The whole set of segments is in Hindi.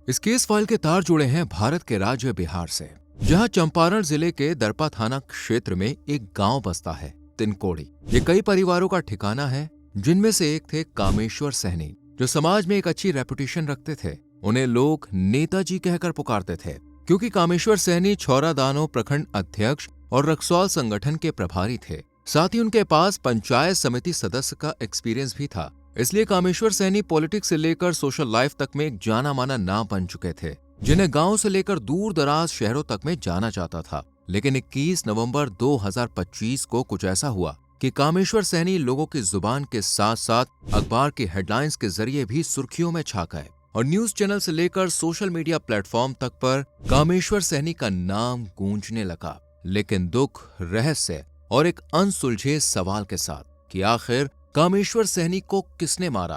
इस केस फाइल के तार जुड़े हैं भारत के राज्य बिहार से, जहां चंपारण जिले के दरपा थाना क्षेत्र में एक गांव बसता है, तिनकोड़ी। ये कई परिवारों का ठिकाना है, जिनमें से एक थे कामेश्वर सहनी, जो समाज में एक अच्छी रेपुटेशन रखते थे। उन्हें लोग नेताजी कहकर पुकारते थे, क्योंकि कामेश्वर सहनी छौरादानो प्रखंड अध्यक्ष और रक्सौल संगठन के प्रभारी थे। साथ ही उनके पास पंचायत समिति सदस्य का एक्सपीरियंस भी था। इसलिए कामेश्वर सहनी पॉलिटिक्स से लेकर सोशल लाइफ तक में एक जाना माना नाम बन चुके थे, जिन्हें गांव से लेकर दूर दराज शहरों तक में जाना जाता था। लेकिन 21 नवंबर 2025 को कुछ ऐसा हुआ कि कामेश्वर सहनी लोगों की जुबान के साथ साथ अखबार की हेडलाइंस के जरिए भी सुर्खियों में छा गए और न्यूज चैनल से लेकर सोशल मीडिया प्लेटफॉर्म तक पर कामेश्वर सहनी का नाम गूंजने लगा। लेकिन दुख, रहस्य और एक अनसुलझे सवाल के साथ कि आखिर कामेश्वर सहनी को किसने मारा।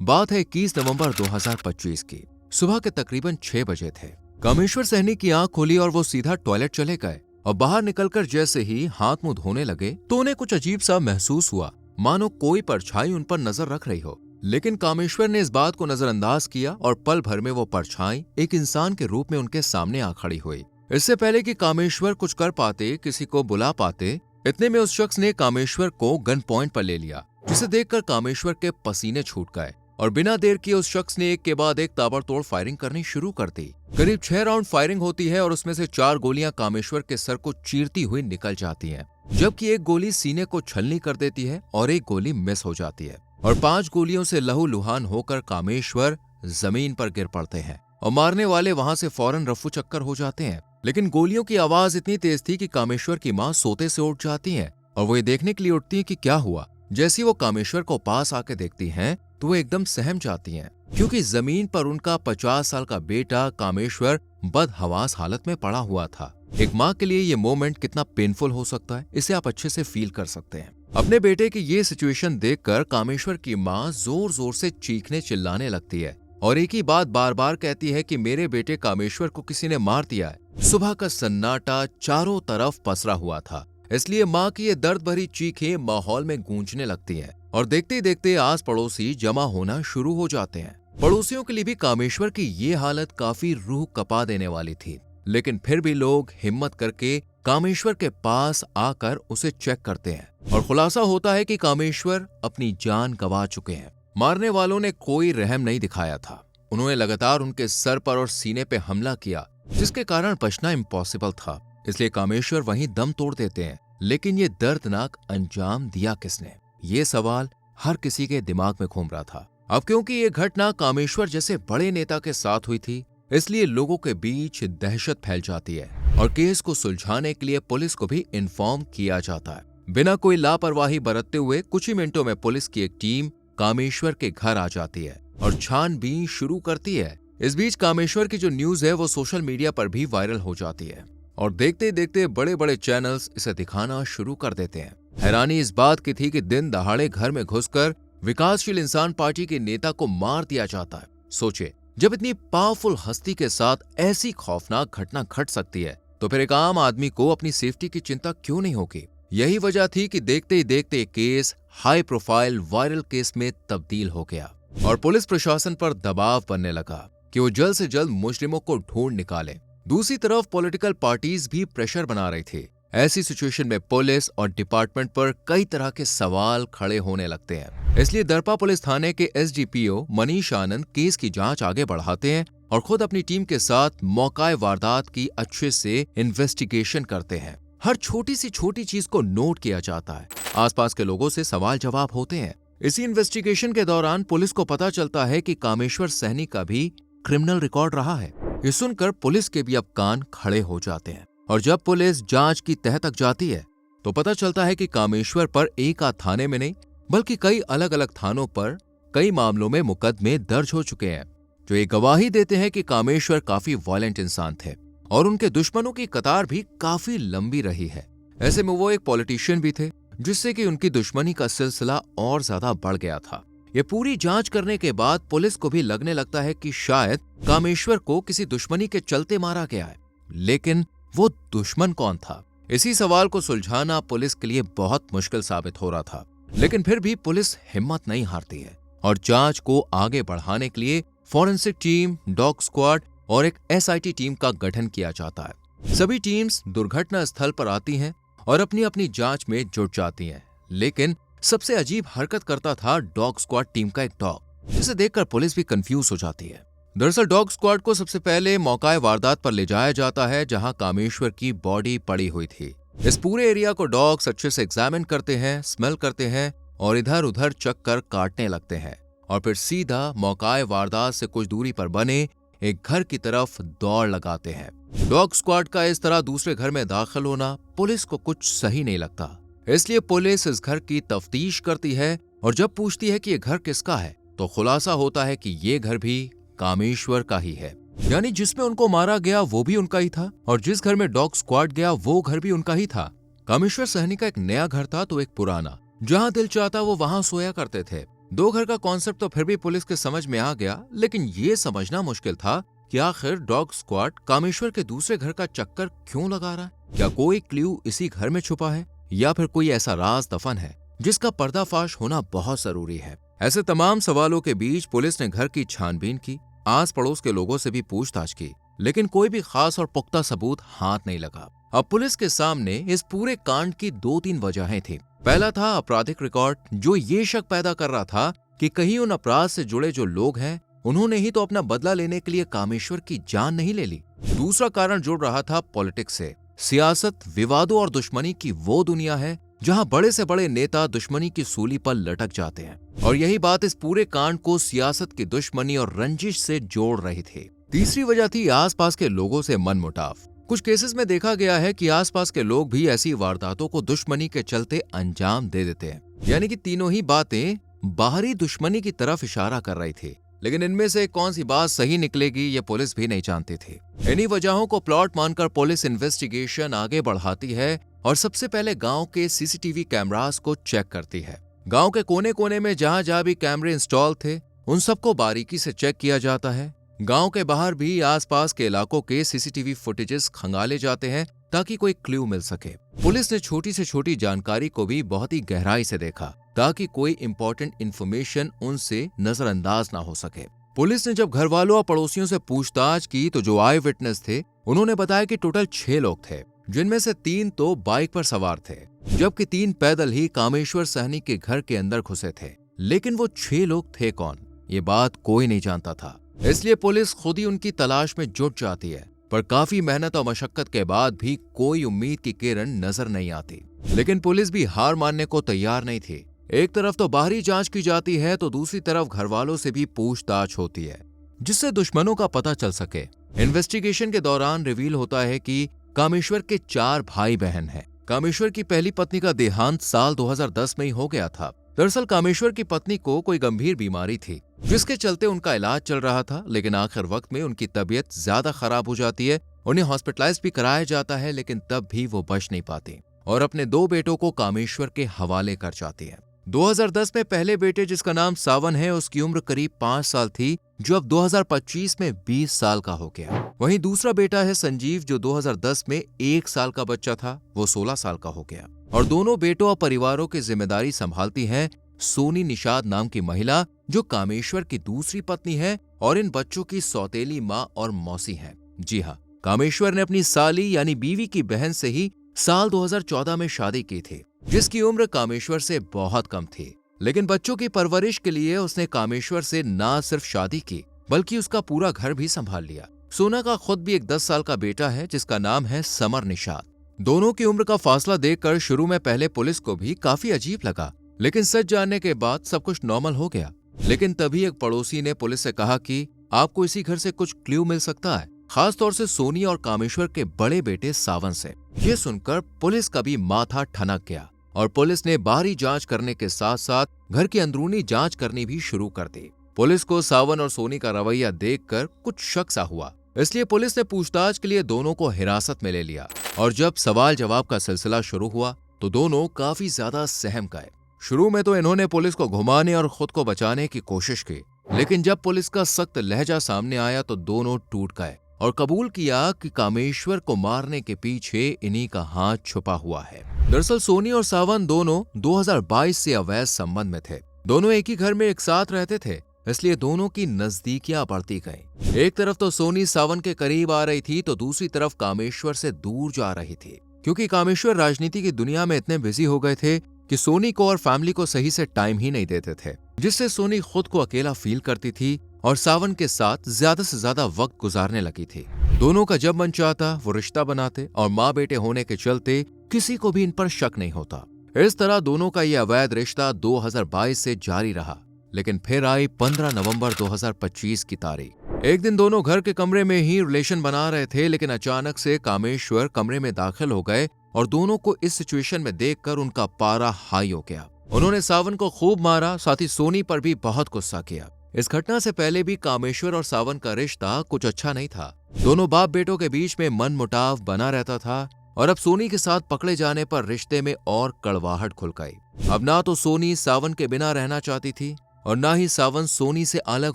बात है 21 नवंबर 2025 की। सुबह के तकरीबन 6 बजे थे। कामेश्वर सहनी की आंख खुली और वो सीधा टॉयलेट चले गए और बाहर निकलकर जैसे ही हाथ मुंह धोने लगे तो उन्हें कुछ अजीब सा महसूस हुआ, मानो कोई परछाई उन पर नजर रख रही हो। लेकिन कामेश्वर ने इस बात को नजरअंदाज किया और पल भर में वो परछाई एक इंसान के रूप में उनके सामने आ खड़ी हुई। इससे पहले कि कामेश्वर कुछ कर पाते, किसी को बुला पाते, इतने में उस शख्स ने कामेश्वर को गन पॉइंट पर ले लिया, जिसे देखकर कामेश्वर के पसीने छूट गए और बिना देर किए उस शख्स ने एक के बाद एक ताबड़तोड़ फायरिंग करनी शुरू कर दी। करीब 6 राउंड फायरिंग होती है और उसमें से 4 गोलियां कामेश्वर के सर को चीरती हुई निकल जाती हैं, जबकि एक गोली सीने को छलनी कर देती है और एक गोली मिस हो जाती है और 5 गोलियों से लहूलुहान होकर कामेश्वर जमीन पर गिर पड़ते हैं और मारने वाले वहां से फौरन रफू चक्कर हो जाते हैं। लेकिन गोलियों की आवाज इतनी तेज थी कि कामेश्वर की मां सोते से उठ जाती हैं और वो ये देखने के लिए उठती है कि क्या हुआ। जैसी वो कामेश्वर को पास आके देखती हैं तो वो एकदम सहम जाती हैं, क्योंकि जमीन पर उनका 50 साल का बेटा कामेश्वर बदहवास हालत में पड़ा हुआ था। एक माँ के लिए ये मोमेंट कितना पेनफुल हो सकता है, इसे आप अच्छे से फील कर सकते हैं। अपने बेटे की ये सिचुएशन देखकर कामेश्वर की माँ जोर जोर से चीखने चिल्लाने लगती है और एक ही बात बार बार कहती है कि मेरे बेटे कामेश्वर को किसी ने मार दिया है। सुबह का सन्नाटा चारों तरफ पसरा हुआ था, इसलिए माँ की ये दर्द भरी चीखें माहौल में गूंजने लगती हैं और देखते ही देखते आस पड़ोसी जमा होना शुरू हो जाते हैं। पड़ोसियों के लिए भी कामेश्वर की ये हालत काफी रूह कपा देने वाली थी, लेकिन फिर भी लोग हिम्मत करके कामेश्वर के पास आकर उसे चेक करते हैं और खुलासा होता है कि कामेश्वर अपनी जान गंवा चुके हैं। मारने वालों ने कोई रहम नहीं दिखाया था। उन्होंने लगातार उनके सर पर और सीने पे हमला किया, जिसके कारण बचना इम्पॉसिबल था। इसलिए कामेश्वर वहीं दम तोड़ देते हैं। लेकिन ये दर्दनाक अंजाम दिया किसने, ये सवाल हर किसी के दिमाग में घूम रहा था। अब क्योंकि ये घटना कामेश्वर जैसे बड़े नेता के साथ हुई थी, इसलिए लोगों के बीच दहशत फैल जाती है और केस को सुलझाने के लिए पुलिस को भी इन्फॉर्म किया जाता है। बिना कोई लापरवाही बरतते हुए कुछ ही मिनटों में पुलिस की एक टीम कामेश्वर के घर आ जाती है और छानबीन शुरू करती है। इस बीच कामेश्वर की जो न्यूज है वो सोशल मीडिया पर भी वायरल हो जाती है और देखते देखते बड़े बड़े चैनल्स इसे दिखाना शुरू कर देते हैं। हैरानी इस बात की थी कि दिन दहाड़े घर में घुसकर विकासशील इंसान पार्टी के नेता को मार दिया जाता है। सोचे, जब इतनी पावरफुल हस्ती के साथ ऐसी खौफनाक घटना घट सकती है तो फिर एक आम आदमी को अपनी सेफ्टी की चिंता क्यों नहीं होगी। यही वजह थी कि देखते ही देखते case high profile viral case में तब्दील हो गया और पुलिस प्रशासन पर दबाव बनने लगा कि वो जल्द से जल्द मुजरिमों को ढूंढ निकाले। दूसरी तरफ पॉलिटिकल पार्टीज भी प्रेशर बना रही थी। ऐसी सिचुएशन में पुलिस और डिपार्टमेंट पर कई तरह के सवाल खड़े होने लगते हैं। इसलिए दरपा पुलिस थाने के एसडीपीओ मनीष आनंद केस की जांच आगे बढ़ाते हैं और खुद अपनी टीम के साथ मौकाए वारदात की अच्छे से इन्वेस्टिगेशन करते हैं। हर छोटी सी छोटी चीज को नोट किया जाता है। आसपास के लोगों से सवाल जवाब होते हैं। इसी इन्वेस्टिगेशन के दौरान पुलिस को पता चलता है कि कामेश्वर सहनी का भी क्रिमिनल रिकॉर्ड रहा है। ये सुनकर पुलिस के भी अब कान खड़े हो जाते हैं और जब पुलिस जांच की तह तक जाती है तो पता चलता है कि कामेश्वर पर एक आध थाने में नहीं बल्कि कई अलग अलग थानों पर कई मामलों में मुकदमे दर्ज हो चुके हैं, जो ये गवाही देते हैं कि कामेश्वर काफी वायलेंट इंसान थे और उनके दुश्मनों की कतार भी काफी लंबी रही है। ऐसे में वो एक पॉलिटिशियन भी थे, जिससे कि उनकी दुश्मनी का सिलसिला और ज्यादा बढ़ गया था। ये पूरी जांच करने के बाद पुलिस को भी लगने लगता है कि शायद कामेश्वर को किसी दुश्मनी के चलते मारा गया है, लेकिन वो दुश्मन कौन था? इसी सवाल को सुलझाना पुलिस के लिए बहुत मुश्किल साबित हो रहा था। लेकिन फिर भी पुलिस हिम्मत नहीं हारती है और जांच को आगे बढ़ाने के लिए फॉरेंसिक टीम, डॉग स्क्वाड और एक एसआईटी टीम का गठन किया जाता है। सभी टीम्स दुर्घटना स्थल पर आती हैं और अपनी अपनी जांच में जुट जाती हैं। लेकिन सबसे अजीब हरकत करता था डॉग स्क्वाड टीम का एक डॉग, जिसे देखकर पुलिस भी कंफ्यूज हो जाती है। दरअसल डॉग स्क्वाड को सबसे पहले मौका वारदात पर ले जाया जाता है, जहां कामेश्वर की बॉडी पड़ी हुई थी। इस पूरे एरिया को डॉग्स अच्छे से एग्जामिन करते हैं, स्मेल करते हैं और इधर उधर चक्कर काटने लगते हैं और फिर सीधा मौका वारदात से कुछ दूरी पर बने एक घर की तरफ दौड़ लगाते हैं। डॉग स्क्वाड का इस तरह दूसरे घर में दाखिल होना पुलिस को कुछ सही नहीं लगता, इसलिए पुलिस इस घर की तफ्तीश करती है और जब पूछती है कि ये घर किसका है, तो खुलासा होता है कि ये घर भी कामेश्वर का ही है। यानी जिसमें उनको मारा गया वो भी उनका ही था और जिस घर में डॉग स्क्वाड गया वो घर भी उनका ही था। कामेश्वर सहनी का एक नया घर था तो एक पुराना, जहां दिल चाहता वो वहां सोया करते थे। दो घर का कॉन्सेप्ट तो फिर भी पुलिस के समझ में आ गया, लेकिन ये समझना मुश्किल था कि आखिर डॉग स्क्वाड कामेश्वर के दूसरे घर का चक्कर क्यों लगा रहा है। क्या कोई क्ल्यू इसी घर में छुपा है या फिर कोई ऐसा राज दफन है जिसका पर्दाफाश होना बहुत जरूरी है। ऐसे तमाम सवालों के बीच पुलिस ने घर की छानबीन की, आस पड़ोस के लोगों से भी पूछताछ की, लेकिन कोई भी खास और पुख्ता सबूत हाथ नहीं लगा। अब पुलिस के सामने इस पूरे कांड की 2-3 वजहें थी। पहला था आपराधिक रिकॉर्ड, जो ये शक पैदा कर रहा था कि कहीं उन अपराध से जुड़े जो लोग हैं उन्होंने ही तो अपना बदला लेने के लिए कामेश्वर की जान नहीं ले ली। दूसरा कारण जुड़ रहा था पॉलिटिक्स से। सियासत, विवादों और दुश्मनी की वो दुनिया है जहां बड़े से बड़े नेता दुश्मनी की सूली पर लटक जाते हैं और यही बात इस पूरे कांड को सियासत की दुश्मनी और रंजिश से जोड़ रही थी। तीसरी वजह थी आसपास के लोगों से मनमुटाव। कुछ केसेस में देखा गया है कि आसपास के लोग भी ऐसी वारदातों को दुश्मनी के चलते अंजाम दे देते हैं। यानी कि तीनों ही बातें बाहरी दुश्मनी की तरफ इशारा कर रही थी, लेकिन इनमें से कौन सी बात सही निकलेगी ये पुलिस भी नहीं जानती थी। इन्हीं वजहों को प्लॉट मानकर पुलिस इन्वेस्टिगेशन आगे बढ़ाती है और सबसे पहले गांव के सीसीटीवी कैमरास को चेक करती है। गांव के कोने कोने में जहां जहां भी कैमरे इंस्टॉल थे उन सबको बारीकी से चेक किया जाता है। गांव के बाहर भी आसपास के इलाकों के सीसीटीवी फुटेजेस खंगाले जाते हैं ताकि कोई क्लू मिल सके। पुलिस ने छोटी से छोटी जानकारी को भी बहुत ही गहराई से देखा ताकि कोई इंपॉर्टेंट इंफॉर्मेशन उनसे नजरअंदाज ना हो सके। पुलिस ने जब घर वालों और पड़ोसियों से पूछताछ की तो जो आई विटनेस थे उन्होंने बताया कि टोटल 6 लोग थे, जिनमें से 3 तो बाइक पर सवार थे जबकि 3 पैदल ही कामेश्वर सहनी के घर के अंदर घुसे थे। लेकिन वो 6 लोग थे कौन, ये बात कोई नहीं जानता था, इसलिए पुलिस खुद ही उनकी तलाश में जुट जाती है। पर काफी मेहनत और मशक्कत के बाद भी कोई उम्मीद की किरण नजर नहीं आती। लेकिन पुलिस भी हार मानने को तैयार नहीं थी। एक तरफ तो बाहरी जांच की जाती है तो दूसरी तरफ घर वालों से भी पूछताछ होती है जिससे दुश्मनों का पता चल सके। इन्वेस्टिगेशन के दौरान रिवील होता है कि कामेश्वर के 4 भाई बहन हैं। कामेश्वर की पहली पत्नी का देहांत साल 2010 में ही हो गया था। दरअसल कामेश्वर की पत्नी को कोई गंभीर बीमारी थी जिसके चलते उनका इलाज चल रहा था, लेकिन आखिर वक्त में उनकी तबीयत ज्यादा खराब हो जाती है। उन्हें हॉस्पिटलाइज भी कराया जाता है, लेकिन तब भी वो बच नहीं पाती और अपने 2 बेटों को कामेश्वर के हवाले कर जाती है। 2010 में पहले बेटे जिसका नाम सावन है, उसकी उम्र करीब 5 साल थी, जो अब 2025 में 20 साल का हो गया। वहीं दूसरा बेटा है संजीव, जो 2010 में 1 साल का बच्चा था, वो 16 साल का हो गया। और दोनों बेटों और परिवारों की जिम्मेदारी संभालती है सोनी निषाद नाम की महिला, जो कामेश्वर की दूसरी पत्नी है और इन बच्चों की सौतेली माँ और मौसी है। जी हाँ, कामेश्वर ने अपनी साली यानी बीवी की बहन से ही साल 2014 में शादी की थी, जिसकी उम्र कामेश्वर से बहुत कम थी। लेकिन बच्चों की परवरिश के लिए उसने कामेश्वर से ना सिर्फ शादी की बल्कि उसका पूरा घर भी संभाल लिया। सोना का खुद भी एक 10 साल का बेटा है जिसका नाम है समर निषाद। दोनों की उम्र का फासला देखकर शुरू में पहले पुलिस को भी काफी अजीब लगा, लेकिन सच जानने के बाद सब कुछ नॉर्मल हो गया। लेकिन तभी एक पड़ोसी ने पुलिस से कहा कि आपको इसी घर से कुछ क्ल्यू मिल सकता है, खास तौर से सोनी और कामेश्वर के बड़े बेटे सावन से। ये सुनकर पुलिस का भी माथा ठनक गया और पुलिस ने बाहरी जांच करने के साथ साथ घर की अंदरूनी जांच करनी भी शुरू कर दी। पुलिस को सावन और सोनी का रवैया देखकर कुछ शक सा हुआ, इसलिए पुलिस ने पूछताछ के लिए दोनों को हिरासत में ले लिया। और जब सवाल जवाब का सिलसिला शुरू हुआ तो दोनों काफी ज्यादा सहम गए। शुरू में तो इन्होंने पुलिस को घुमाने और खुद को बचाने की कोशिश की, लेकिन जब पुलिस का सख्त लहजा सामने आया तो दोनों टूट गए और कबूल किया कि कामेश्वर को मारने के पीछे इन्हीं का हाथ छुपा हुआ है। दरअसल सोनी और सावन दोनों 2022 से अवैध संबंध में थे। दोनों एक ही घर में एक साथ रहते थे, इसलिए दोनों की नजदीकियां बढ़ती गईं। एक तरफ तो सोनी सावन के करीब आ रही थी तो दूसरी तरफ कामेश्वर से दूर जा रही थी, क्योंकि कामेश्वर राजनीति की दुनिया में इतने बिजी हो गए थे कि सोनी को और फैमिली को सही से टाइम ही नहीं देते थे, जिससे सोनी खुद को अकेला फील करती थी और सावन के साथ ज्यादा से ज्यादा वक्त गुजारने लगी थी। दोनों का जब मन चाहता वो रिश्ता बनाते और माँ बेटे होने के चलते किसी को भी इन पर शक नहीं होता। इस तरह दोनों का यह अवैध रिश्ता 2022 से जारी रहा, लेकिन फिर आई 15 नवंबर 2025 की तारीख। एक दिन दोनों घर के कमरे में ही रिलेशन बना रहे थे, लेकिन अचानक से कामेश्वर कमरे में दाखिल हो गए और दोनों को इस सिचुएशन में देखकर उनका पारा हाई हो गया। उन्होंने सावन को खूब मारा, साथ ही सोनी पर भी बहुत गुस्सा किया। इस घटना से पहले भी कामेश्वर और सावन का रिश्ता कुछ अच्छा नहीं था। दोनों बाप बेटों के बीच में मनमुटाव बना रहता था और अब सोनी के साथ पकड़े जाने पर रिश्ते में और कड़वाहट खुल गई। अब ना तो सोनी सावन के बिना रहना चाहती थी और ना ही सावन सोनी से अलग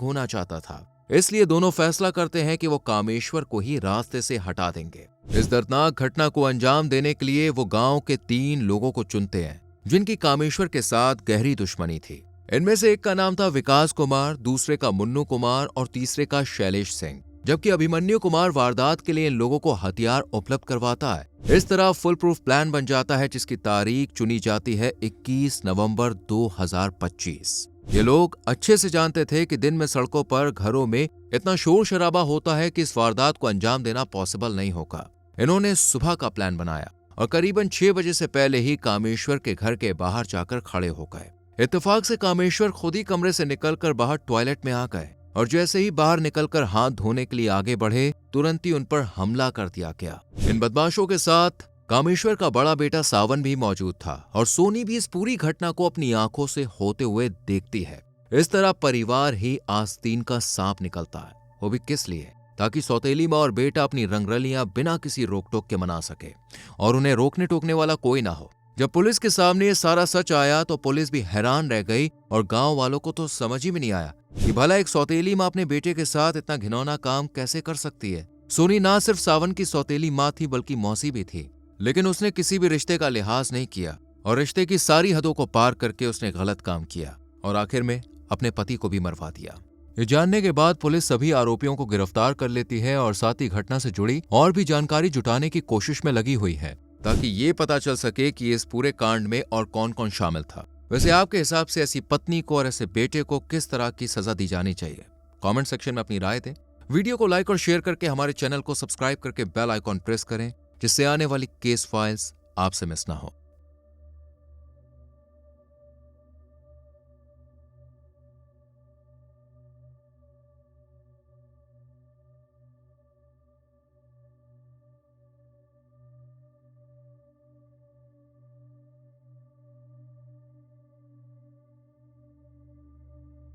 होना चाहता था। इसलिए दोनों फैसला करते हैं कि वो कामेश्वर को ही रास्ते से हटा देंगे। इस दर्दनाक घटना को अंजाम देने के लिए वो गांव के 3 लोगों को चुनते हैं, जिनकी कामेश्वर के साथ गहरी दुश्मनी थी। इनमें से एक का नाम था विकास कुमार, दूसरे का मुन्नू कुमार और तीसरे का शैलेश सिंह, जबकि अभिमन्यु कुमार वारदात के लिए इन लोगों को हथियार उपलब्ध करवाता है। इस तरह फुल प्रूफ प्लान बन जाता है, जिसकी तारीख चुनी जाती है 21 नवंबर 2025। ये लोग अच्छे से जानते थे कि दिन में सड़कों पर, घरों में इतना शोर शराबा होता है कि इस वारदात को अंजाम देना पॉसिबल नहीं होगा। इन्होंने सुबह का प्लान बनाया और करीबन 6 बजे से पहले ही कामेश्वर के घर के बाहर जाकर खड़े हो गए। इत्तेफाक से कामेश्वर खुद ही कमरे से निकलकर बाहर टॉयलेट में आ गए और जैसे ही बाहर निकलकर हाथ धोने के लिए आगे बढ़े, तुरंत ही उन पर हमला कर दिया गया। इन बदमाशों के साथ कामेश्वर का बड़ा बेटा सावन भी मौजूद था और सोनी भी इस पूरी घटना को अपनी आंखों से होते हुए देखती है। इस तरह परिवार ही आस्तीन का सांप निकलता है, वो भी किस लिए? ताकि सौतेली माँ और बेटा अपनी रंगरलियां बिना किसी रोक टोक के मना सके और उन्हें रोकने टोकने वाला कोई ना हो। जब पुलिस के सामने ये सारा सच आया तो पुलिस भी हैरान रह गई और गांव वालों को तो समझ ही में नहीं आया कि भला एक सौतेली माँ अपने बेटे के साथ इतना घिनौना काम कैसे कर सकती है। सोनी ना सिर्फ सावन की सौतेली माँ थी बल्कि मौसी भी थी, लेकिन उसने किसी भी रिश्ते का लिहाज नहीं किया और रिश्ते की सारी हदों को पार करके उसने गलत काम किया और आखिर में अपने पति को भी मरवा दिया। ये जानने के बाद पुलिस सभी आरोपियों को गिरफ्तार कर लेती है और साथ ही घटना से जुड़ी और भी जानकारी जुटाने की कोशिश में लगी हुई है, ताकि ये पता चल सके कि इस पूरे कांड में और कौन कौन शामिल था। वैसे आपके हिसाब से ऐसी पत्नी को और ऐसे बेटे को किस तरह की सजा दी जानी चाहिए? कमेंट सेक्शन में अपनी राय दें। वीडियो को लाइक और शेयर करके हमारे चैनल को सब्सक्राइब करके बेल आइकॉन प्रेस करें, जिससे आने वाली केस फाइल्स आपसे मिस ना हो।